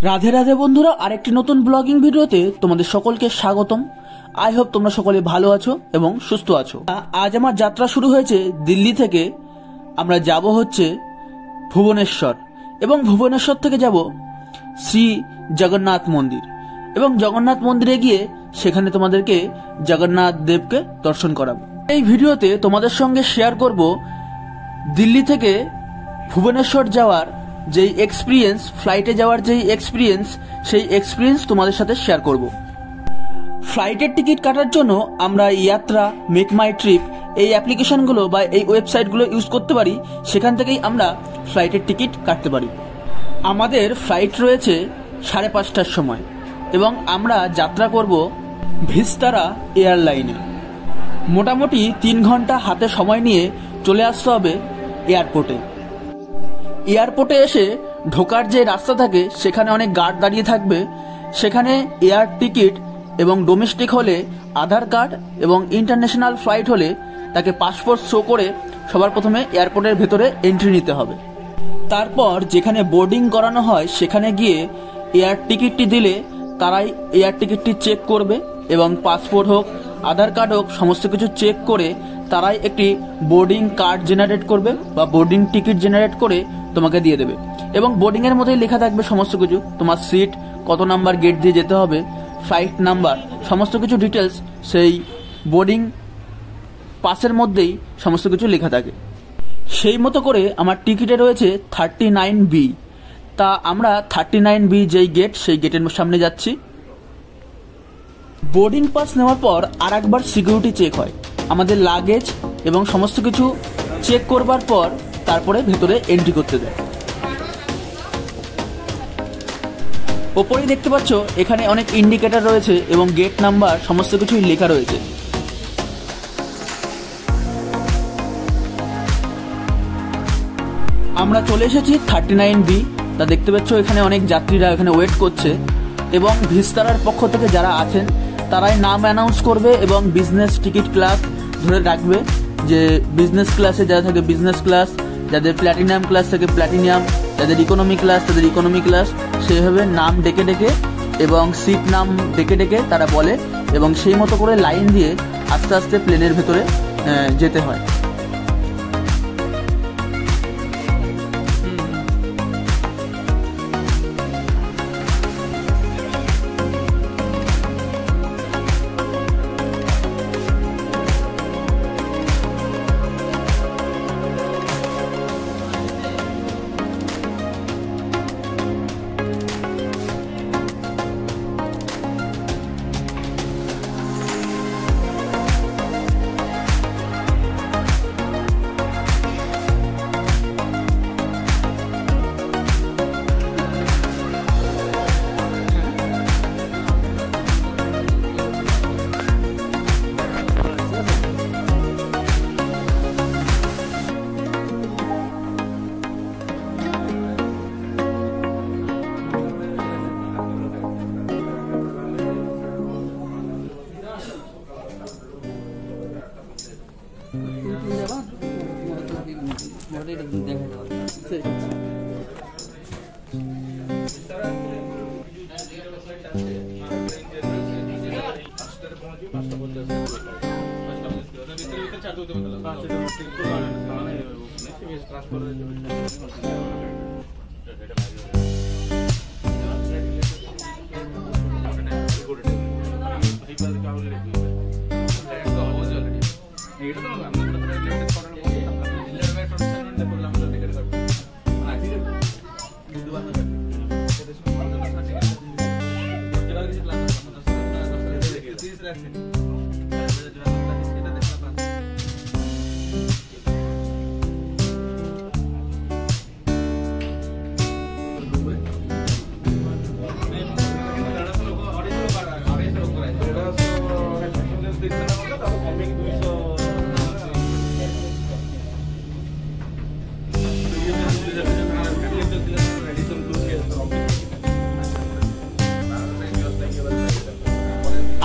রাধে রাধে বন্ধুরা, আরেকটি নতুন ব্লগিং ভিডিওতে তোমাদের সকলকে স্বাগতম। আই হোপ তোমরা সকলে ভালো আছো এবং সুস্থ আছো। আজ আমার যাত্রা শুরু হয়েছে দিল্লি থেকে। আমরা যাব হচ্ছে ভুবনেশ্বর এবং ভুবনেশ্বর থেকে যাব শ্রী জগন্নাথ মন্দির এবং জগন্নাথ মন্দিরে গিয়ে সেখানে তোমাদেরকে জগন্নাথ দেবকে দর্শন করাবো। এই ভিডিওতে তোমাদের সঙ্গে শেয়ার করব দিল্লি থেকে ভুবনেশ্বর যাওয়ার যেই এক্সপিরিয়েন্স, ফ্লাইটে যাওয়ার যেই এক্সপিরিয়েন্স, সেই এক্সপিরিয়েন্স তোমাদের সাথে শেয়ার করব। ফ্লাইটের টিকিট কাটার জন্য আমরা ইয়াত্রা, মেক মাই ট্রিপ এই অ্যাপ্লিকেশনগুলো বা এই ওয়েবসাইটগুলো ইউজ করতে পারি। সেখান থেকেই আমরা ফ্লাইটের টিকিট কাটতে পারি। আমাদের ফ্লাইট রয়েছে 5:30টার সময় এবং আমরা যাত্রা করব ভিস্তারা এয়ারলাইনে। মোটামুটি 3 ঘন্টা হাতে সময় নিয়ে চলে আসতে হবে এয়ারপোর্টে। এয়ারপোর্টে এসে ঢোকার যে রাস্তা থাকে সেখানে অনেক গার্ড দাঁড়িয়ে থাকবে। সেখানে এয়ার টিকিট এবং ডোমেস্টিক হলে আধার কার্ড এবং ইন্টারন্যাশনাল ফ্লাইট হলে তাকে পাসপোর্ট শো করে সবার প্রথমে এয়ারপোর্টের ভেতরে এন্ট্রি নিতে হবে। তারপর যেখানে বোর্ডিং করানো হয় সেখানে গিয়ে এয়ার টিকিটটি দিলে তারাই এয়ার টিকিটটি চেক করবে এবং পাসপোর্ট হোক, আধার কার্ড হোক, সমস্ত কিছু চেক করে তারাই একটি বোর্ডিং কার্ড জেনারেট করবে বা বোর্ডিং টিকিট জেনারেট করে তোমাকে দিয়ে দেবে। এবং বোর্ডিং এর মধ্যেই লেখা থাকবে সমস্ত কিছু, তোমার সিট, কত নাম্বার গেট দিয়ে যেতে হবে, ফ্লাইট নাম্বার, সমস্ত কিছু ডিটেলস সেই বোর্ডিং পাসের মধ্যেই সমস্ত কিছু লেখা থাকে। সেই মতো করে আমার টিকিটে রয়েছে 39B। তা আমরা 39B যেই গেট, সেই গেটের সামনে যাচ্ছি। বোর্ডিং পাস নেওয়ার পর আর একবার সিকিউরিটি চেক হয়। আমাদের লাগেজ এবং সমস্ত কিছু চেক করবার পর তারপরে ভেতরে এন্ট্রি করতে দেয়। ওপরেই দেখতে পাচ্ছ এখানে অনেক ইন্ডিকেটর রয়েছে এবং গেট নাম্বার সমস্ত কিছুই লেখা রয়েছে। আমরা চলে এসেছি 39B। তা দেখতে পাচ্ছ এখানে অনেক যাত্রীরা এখানে ওয়েট করছে এবং ভিস্তারার পক্ষ থেকে যারা আছেন তারাই নাম অ্যানাউন্স করবে এবং বিজনেস টিকিট ক্লাস ধরে রাখবে। যে বিজনেস ক্লাসে যারা থাকে বিজনেস ক্লাস, যাদের প্ল্যাটিনাম ক্লাস থাকে প্ল্যাটিনাম, যাদের ইকোনমি ক্লাস তাদের ইকোনমি ক্লাস, সেইভাবে নাম ডেকে ডেকে এবং সিট নাম ডেকে ডেকে তারা বলে এবং সেই মতো করে লাইন দিয়ে আস্তে আস্তে প্লেনের ভেতরে যেতে হয়।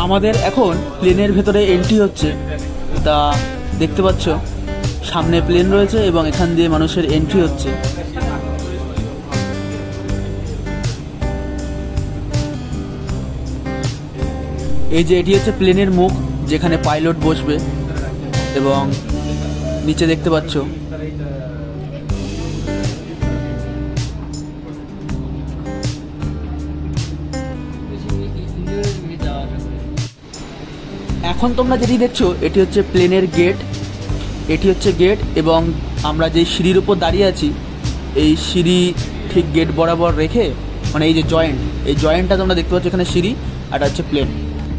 আমাদের এখন প্লেনের ভেতরে এন্ট্রি হচ্ছে। তা দেখতে পাচ্ছ সামনে প্লেন রয়েছে এবং এখান দিয়ে মানুষের এন্ট্রি হচ্ছে। এই যে এটি হচ্ছে প্লেনের মুখ, যেখানে পাইলট বসবে, এবং নিচে দেখতে পাচ্ছ এখন তোমরা যেটি দেখছো এটি হচ্ছে প্লেনের গেট। এটি হচ্ছে গেট, এবং আমরা যে সিঁড়ির উপর দাঁড়িয়ে আছি এই সিঁড়ি ঠিক গেট বরাবর রেখে, মানে এই যে জয়েন্ট, এই জয়েন্টটা তোমরা দেখতে পাচ্ছ, এখানে সিঁড়ি আর হচ্ছে প্লেন।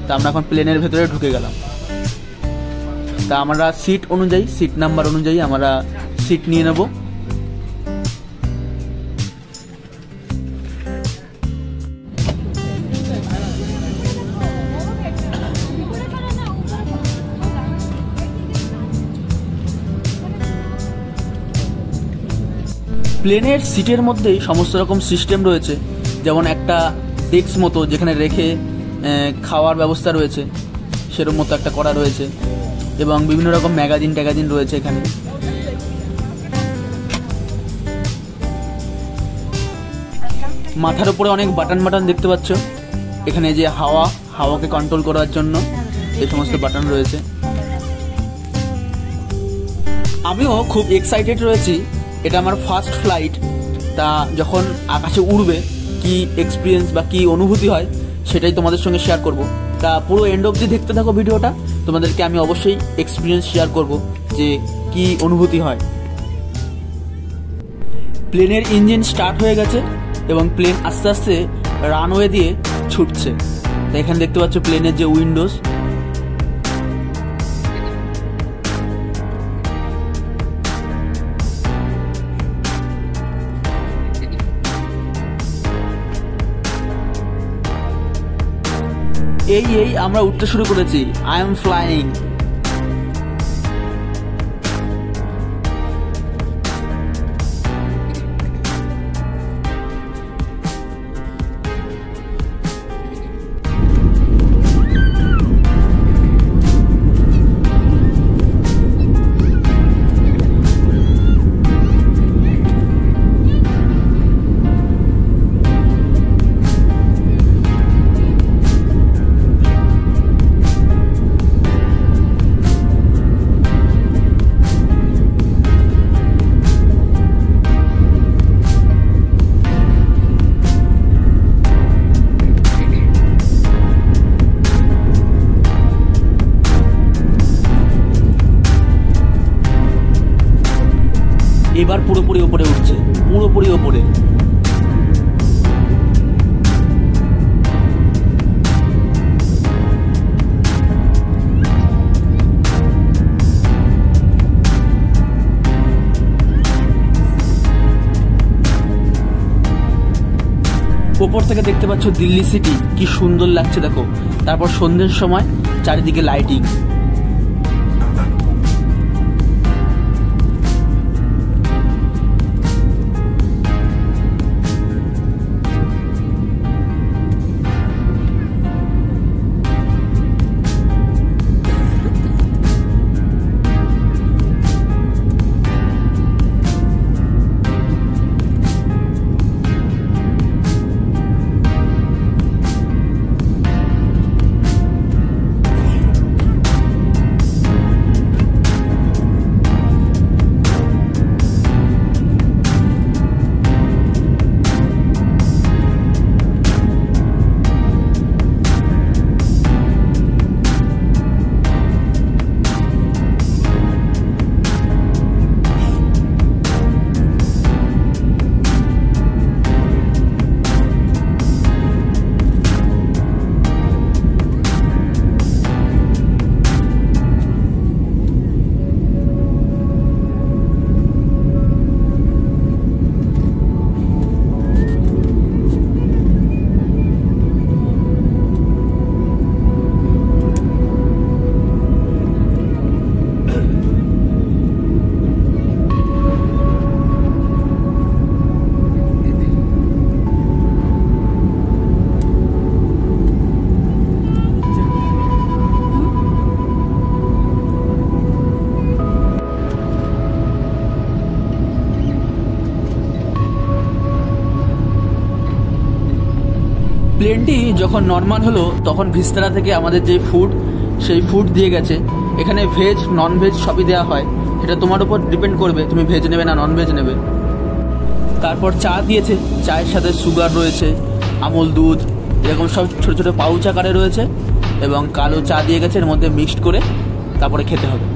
তা আমরা এখন প্লেনের ভেতরে ঢুকে গেলাম। তা আমরা সিট অনুযায়ী, সিট নাম্বার অনুযায়ী আমরা সিট নিয়ে নেব। প্লেনের সিটের মধ্যেই সমস্ত রকম সিস্টেম রয়েছে, যেমন একটা ডেস্ক মতো যেখানে রেখে খাওয়ার ব্যবস্থা রয়েছে, সেরকম মতো একটা করা রয়েছে, এবং বিভিন্ন রকম ম্যাগাজিন ট্যাগাজিন রয়েছে এখানে। মাথার উপরে অনেক বাটন বাটন দেখতে পাচ্ছ, এখানে যে হাওয়াকে কন্ট্রোল করার জন্য এই সমস্ত বাটন রয়েছে। আমিও খুব এক্সাইটেড রয়েছি, এটা আমার ফার্স্ট ফ্লাইট। তা যখন আকাশে উড়বে কি এক্সপিরিয়েন্স বা কি অনুভূতি হয় সেটাই তোমাদের সঙ্গে শেয়ার করব। তা পুরো এন্ড অবধি দেখতে থাকো ভিডিওটা, তোমাদেরকে আমি অবশ্যই এক্সপিরিয়েন্স শেয়ার করব যে কি অনুভূতি হয়। প্লেনের ইঞ্জিন স্টার্ট হয়ে গেছে এবং প্লেন আস্তে আস্তে রানওয়ে দিয়ে ছুটছে। তা এখানে দেখতে পাচ্ছ প্লেনের যে উইন্ডোজ, এই আমরা উঠতে শুরু করেছি। I am flying. এবার পুরোপুরি উপরে উঠছে, পুরোপুরি উপরে। উপর থেকে দেখতে পাচ্ছ দিল্লি সিটি, কি সুন্দর লাগছে দেখো। তারপর সন্ধ্যের সময় চারিদিকে লাইটিং। প্লেনটি যখন নর্মাল হলো তখন ভিস্তারা থেকে আমাদের যে ফুড সেই ফুড দিয়ে গেছে। এখানে ভেজ নন ভেজ সবই দেওয়া হয়, সেটা তোমার উপর ডিপেন্ড করবে তুমি ভেজ নেবে না নন ভেজ নেবে। তারপর চা দিয়েছে, চায়ের সাথে সুগার রয়েছে, আমুল দুধ এরকম সব ছোটো ছোটো পাউচ আকারে রয়েছে এবং কালো চা দিয়ে গেছে, এর মধ্যে মিক্সড করে তারপরে খেতে হবে।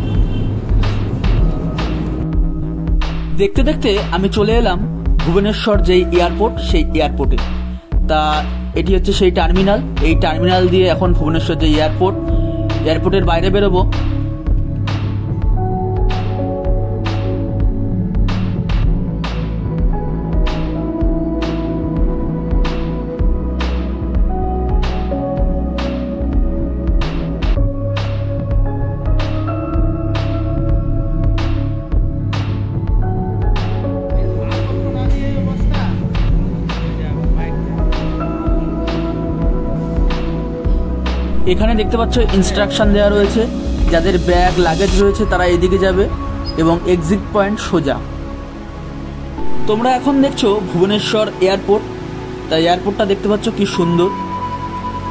দেখতে দেখতে আমি চলে এলাম ভুবনেশ্বর যেই এয়ারপোর্ট সেই এয়ারপোর্টে। তা এটি হচ্ছে সেই টার্মিনাল, এই টার্মিনাল দিয়ে এখন ভুবনেশ্বর যে এয়ারপোর্টের বাইরে বেরোবো। এখানে দেখতে পাচ্ছ ইনস্ট্রাকশন দেওয়া রয়েছে, যাদের ব্যাগ লাগেজ রয়েছে তারা এদিকে যাবে এবং এক্সিট পয়েন্ট সোজা। তোমরা এখন দেখছো ভুবনেশ্বর এয়ারপোর্ট। তাই এয়ারপোর্টটা দেখতে পাচ্ছ কি সুন্দর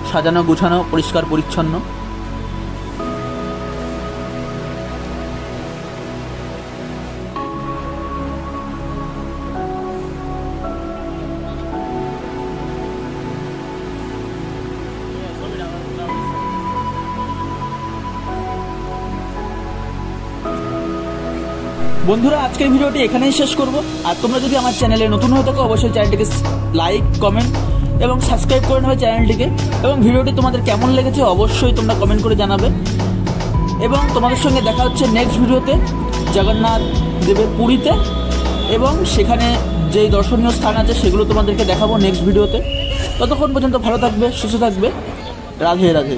সাজানো গোছানো পরিষ্কার পরিচ্ছন্ন। বন্ধুরা, আজকের ভিডিওটি এখানেই শেষ করব। আর তোমরা যদি আমার চ্যানেলে নতুন হয়ে থাকো অবশ্যই চ্যানেলটিকে লাইক কমেন্ট এবং সাবস্ক্রাইব করে নেবে চ্যানেলটিকে। এবং ভিডিওটি তোমাদের কেমন লেগেছে অবশ্যই তোমরা কমেন্ট করে জানাবে। এবং তোমাদের সঙ্গে দেখা হচ্ছে নেক্সট ভিডিওতে জগন্নাথ দেবের পুরীতে, এবং সেখানে যেই দর্শনীয় স্থান আছে সেগুলো তোমাদেরকে দেখাবো নেক্সট ভিডিওতে। ততক্ষণ পর্যন্ত ভালো থাকবে, সুস্থ থাকবে। রাধে রাধে।